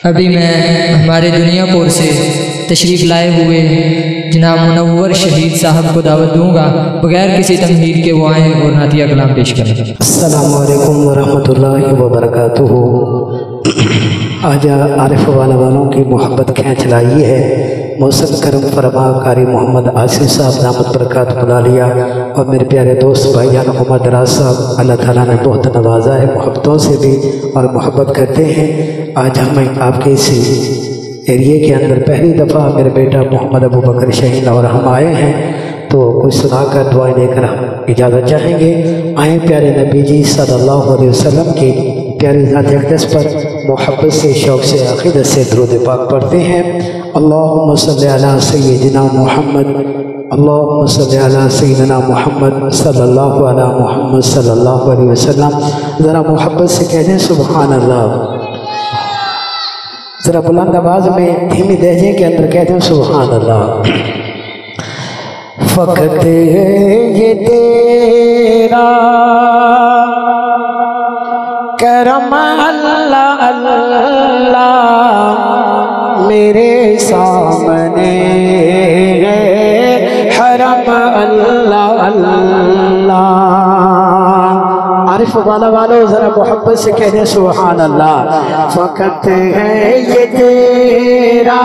ابھی میں ہمارے دنیا پور سے تشریف لائے ہوئے جناب منور شہید صاحب کو دعوت دوں گا، بغیر کسی تمہید کے وہ آئیں اور نعتیہ کلام پیش کریں۔ السلام علیکم ورحمۃ اللہ وبرکاتہ۔ آج عارف والا والوں کی محبت کھینچ لائی ہے، موسم کرم فرما قاری محمد آصف صاحب دامت برکات بلا لیا، اور میرے پیارے دوست بھائی جان محمد دراز صاحب، اللہ تعالیٰ نے بہت نوازا ہے محبتوں سے بھی، اور محبت کرتے ہیں۔ آج ہمیں آپ کے اسی ایریے کے اندر پہلی دفعہ میرے بیٹا محمد ابو بکر شہین اور ہم آئے ہیں، تو کچھ سنا کر دعائیں دے کر ہم اجازت چاہیں گے۔ آئیں پیارے نبی جی صلی اللہ علیہ وسلم کی پیاری ذات اقدس پر محبت سے، شوق سے، عقیدت سے درود پاک پڑھتے ہیں۔ اللہم صلی علی سیدنا محمد، اللہم صلی علی سیدنا محمد صلی اللہ علی محمد صلی اللہ علیہ وسلم۔ ذرا محبت سے کہہ دیں سبحان اللہ، ذرا بلند آواز میں دھیمی لہجے کے اندر کہہ دیں سبحان اللہ۔ فقط یہ تیرا کرم اللہ اللہ میرے سامنے ہے حرم اللہ اللہ۔ عارف والا والو ذرا محبت سے کہہ دیں سبحان اللہ۔ فقط ہے یہ تیرا،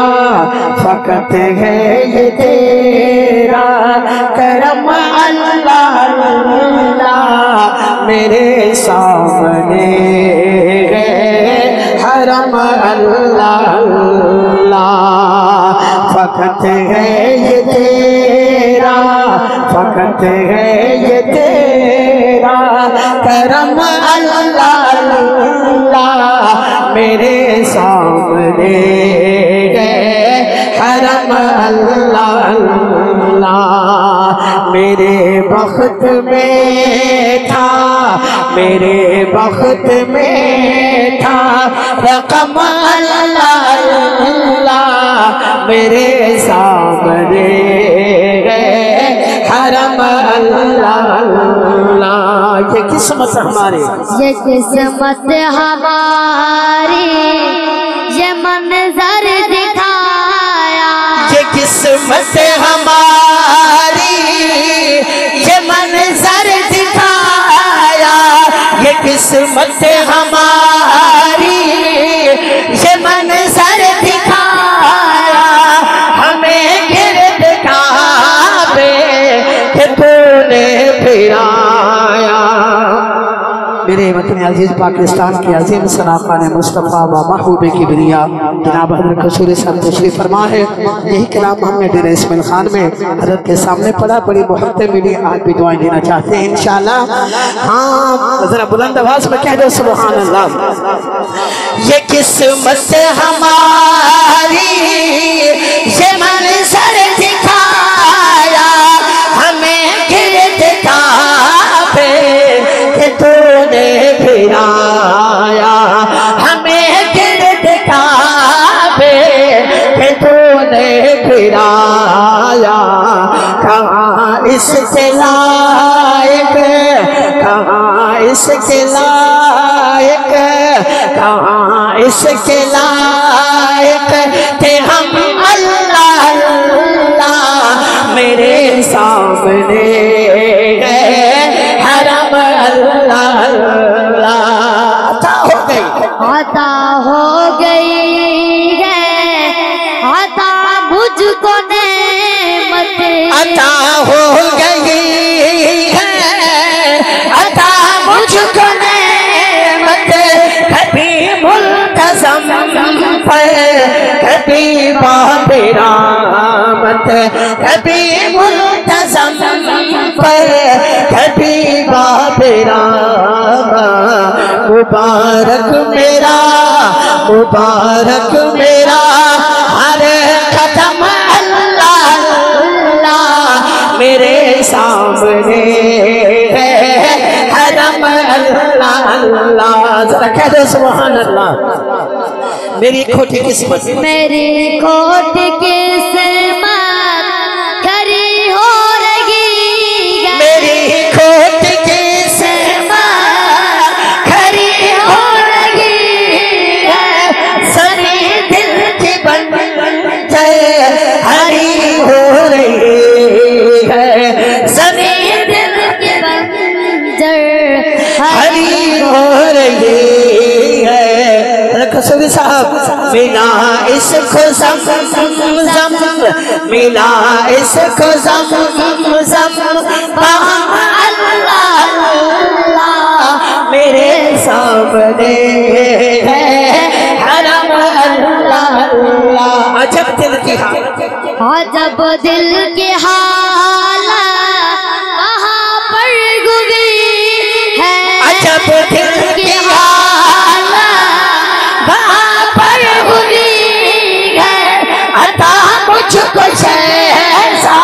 فقط ہے یہ تیرا کرم اللہ اللہ میرے سامنے ہے حرم اللہ اللہ۔ فقط ہے یہ تیرا، فقط ہے یہ تیرا کرم اللہ اللہ میرے سامنے ہے حرم اللہ اللہ۔ میرے بخت میں تھا، میرے بخت میں تھا رقم اللہ اللہ میرے سامنے ہے حرم اللہ اللہ۔ یہ قسمت ہماری، یہ قسمت ہماری، یہ منظر دکھایا، یہ قسمت ہماری، یہ منظر دکھایا، یہ قسمت ہماری، یہ منظر دکھایا ہمیں گرد کعبے کہ تو نے پھرایا۔ میرے وطن عزیز پاکستان کی عظیم شناخان مصطفیٰ و محبوب کبریا جناب حضرت قصور صاحب تشریف فرما ہے۔ یہی کلام ہم نے ڈیرہ اسماعیل خان میں حضرت کے سامنے پڑھا، بڑی محبتیں ملی، آج بھی دعائیں دینا چاہتے ہیں انشاءاللہ۔ ہاں ذرا بلند آواز میں کہہ دو سبحان اللہ۔ یہ قسمت ہماری، یہ منظر دکھایا ہمیں گرد کعبے کہ تو نے پھرایا، ہمیں گرد کعبے کہ تو نے پھرایا۔ کہاں اس کے لائق، کہاں اس کے لائق، کہاں اس کے لائق تھے ہم اللہ اللہ میرے سامنے حرم اللہ اللہ۔ عطا ہو گئی، عطا ہو گئی ہے، عطا مجھ کو نعمت، عطا ہو گئی ہے، عطا مجھ کو نعمت، کبھی ملتزم پر کبھی باب رحمت، کبھی ملتزم پر کبھی باب رحمت۔ مبارک میرا، مبارک میرا ہر قدم اللہ اللہ میرے سامنے ہے حرم اللہ اللہ۔ ذرا کہہ دو سبحان اللہ۔ میری کھوٹی قسمت، میری کھوٹی قسمت کھری ہو رہی ہے، میری کھوٹی قسمت کھری ہو رہی ہے، سری ملا اس کو زمزم ملا اس کو زمزم اللہ میرے سامنے ہے حرم اللہ اللہ عجب دل کی حالت عجب دل کی حالت وہاں پر گزری ہے عجب دل کی حالت وہاں پر گزری ہے عطا مجھ کو شہزا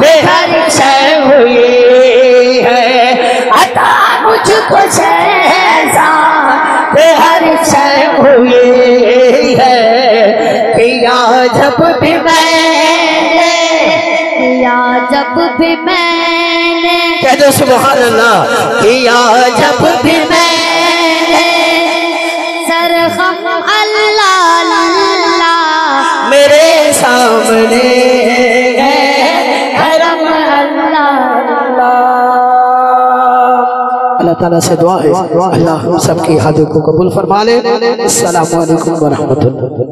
بے ہر شے ہوئی ہے عطا مجھ کو شہزا بے ہر شے ہوئی ہے کیا جب بھی میں نے کیا جب بھی میں نے کہہ دو سبحان اللہ کیا جب بھی میں نے سرخم اللہ اللہ میرے سامنے ہے حرم اللہ اللہ تعالیٰ سے دعا ہے اللہ ہم سب کی حاجت کو قبول فرما لے السلام علیکم ورحمۃ اللہ